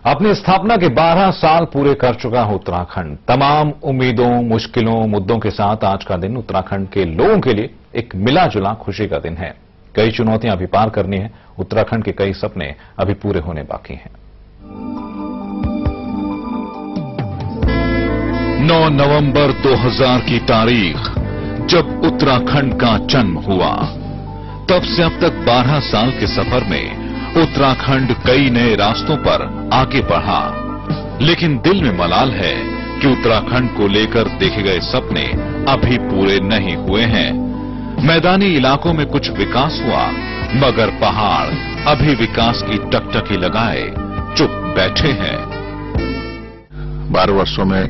अपनी स्थापना के 12 साल पूरे कर चुका है उत्तराखंड। तमाम उम्मीदों, मुश्किलों, मुद्दों के साथ आज का दिन उत्तराखंड के लोगों के लिए एक मिला जुला खुशी का दिन है। कई चुनौतियां अभी पार करनी है। उत्तराखंड के कई सपने अभी पूरे होने बाकी हैं। 9 नवंबर 2000 की तारीख जब उत्तराखंड का जन्म हुआ, तब से अब तक 12 साल के सफर में उत्तराखंड कई नए रास्तों पर आगे बढ़ा। लेकिन दिल में मलाल है कि उत्तराखंड को लेकर देखे गए सपने अभी पूरे नहीं हुए हैं। मैदानी इलाकों में कुछ विकास हुआ, मगर पहाड़ अभी विकास की टकटकी लगाए चुप बैठे हैं। 12 वर्षों में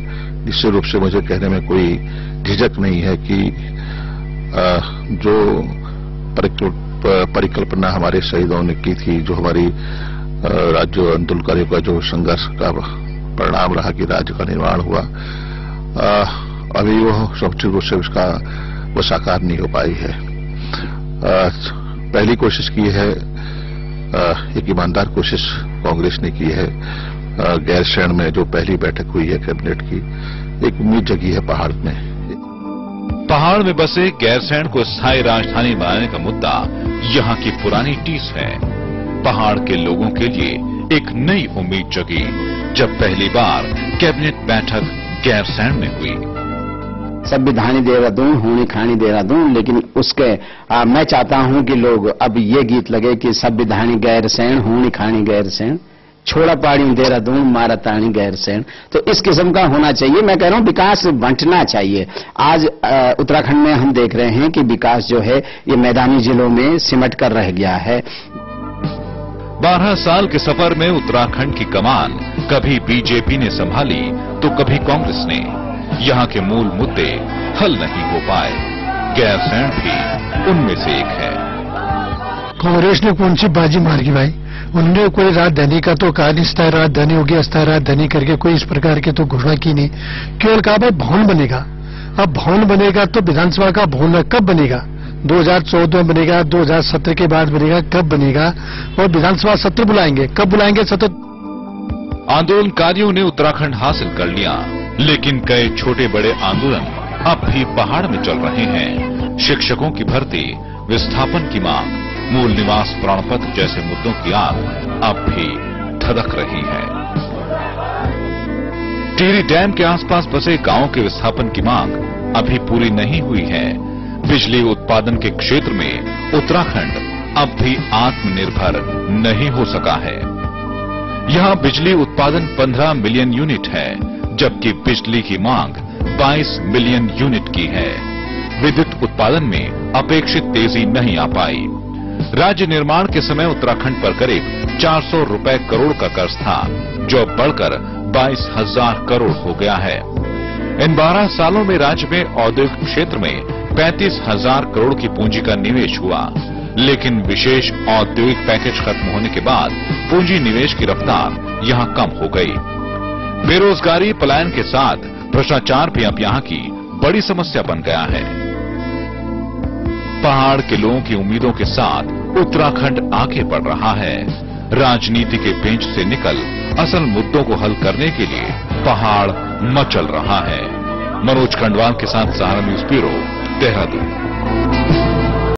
निश्चित रूप से मुझे कहने में कोई झिझक नहीं है कि जो परिकल्पना हमारे शहीदों ने की थी, जो हमारी राज्य आंदोलनकारियों का जो संघर्ष का परिणाम रहा कि राज्य का निर्माण हुआ, अभी वो समुचित रूप से उसका वो साकार नहीं हो पाई है। पहली कोशिश की है, एक ईमानदार कोशिश कांग्रेस ने की है। गैरसैंण में जो पहली बैठक हुई है कैबिनेट की, एक उम्मीद जगी है पहाड़ में। पहाड़ में बसे गैरसैंण को स्थायी राजधानी बनाने का मुद्दा यहां की पुरानी टीस है। पहाड़ के लोगों के लिए एक नई उम्मीद जगी जब पहली बार कैबिनेट बैठक गैरसैंण में हुई। संविधानी देहरादून, होनी खानी देहरादून, लेकिन उसके मैं चाहता हूं कि लोग अब ये गीत लगे कि संविधानी गैरसैंण, होनी खानी गैरसैंण, छोड़ा पाड़ी देहरादून, मारा ताणी गैरसैंण। तो इस किस्म का होना चाहिए। मैं कह रहा हूं विकास बंटना चाहिए। आज उत्तराखंड में हम देख रहे हैं कि विकास जो है ये मैदानी जिलों में सिमट कर रह गया है। 12 साल के सफर में उत्तराखंड की कमान कभी बीजेपी ने संभाली तो कभी कांग्रेस ने। यहां के मूल मुद्दे हल नहीं हो पाए। गैरसैंण भी उनमें से एक है। कांग्रेस ने कौन सी बाजी मार की भाई? उन्होंने कोई राजधानी का तो कहा नहीं, स्थायी राजधानी होगी, अस्थायी राजधानी करके कोई इस प्रकार की तो घोषणा की नहीं। केवल कहा भाई भवन बनेगा। अब भवन बनेगा तो विधानसभा का भवन कब बनेगा? 2014 में बनेगा, 2017 के बाद बनेगा, कब बनेगा? और विधानसभा सत्र बुलाएंगे, कब बुलाएंगे सत्र? आंदोलनकारियों ने उत्तराखंड हासिल कर लिया, लेकिन कई छोटे बड़े आंदोलन अब भी पहाड़ में चल रहे हैं। शिक्षकों की भर्ती, विस्थापन की मांग, मूल निवास प्रमाण पत्र जैसे मुद्दों की आग अब भी धधक रही है। टिहरी डैम के आसपास बसे गांवों के विस्थापन की मांग अभी पूरी नहीं हुई है। बिजली उत्पादन के क्षेत्र में उत्तराखंड अब भी आत्मनिर्भर नहीं हो सका है। यहां बिजली उत्पादन 15 मिलियन यूनिट है, जबकि बिजली की मांग 22 मिलियन यूनिट की है। विद्युत उत्पादन में अपेक्षित तेजी नहीं आ पाई। राज्य निर्माण के समय उत्तराखंड पर करीब 400 रुपए करोड़ का कर्ज था, जो अब बढ़कर 22,000 करोड़ हो गया है। इन 12 सालों में राज्य में औद्योगिक क्षेत्र में 35,000 करोड़ की पूंजी का निवेश हुआ, लेकिन विशेष औद्योगिक पैकेज खत्म होने के बाद पूंजी निवेश की रफ्तार यहां कम हो गई। बेरोजगारी, पलायन के साथ भ्रष्टाचार भी अब यहां की बड़ी समस्या बन गया है। पहाड़ के लोगों की उम्मीदों के साथ उत्तराखंड आगे बढ़ रहा है। राजनीति के पेंच से निकल असल मुद्दों को हल करने के लिए पहाड़ मचल रहा है। मनोज खंडवाल के साथ सहारा न्यूज ब्यूरो, देहरादून।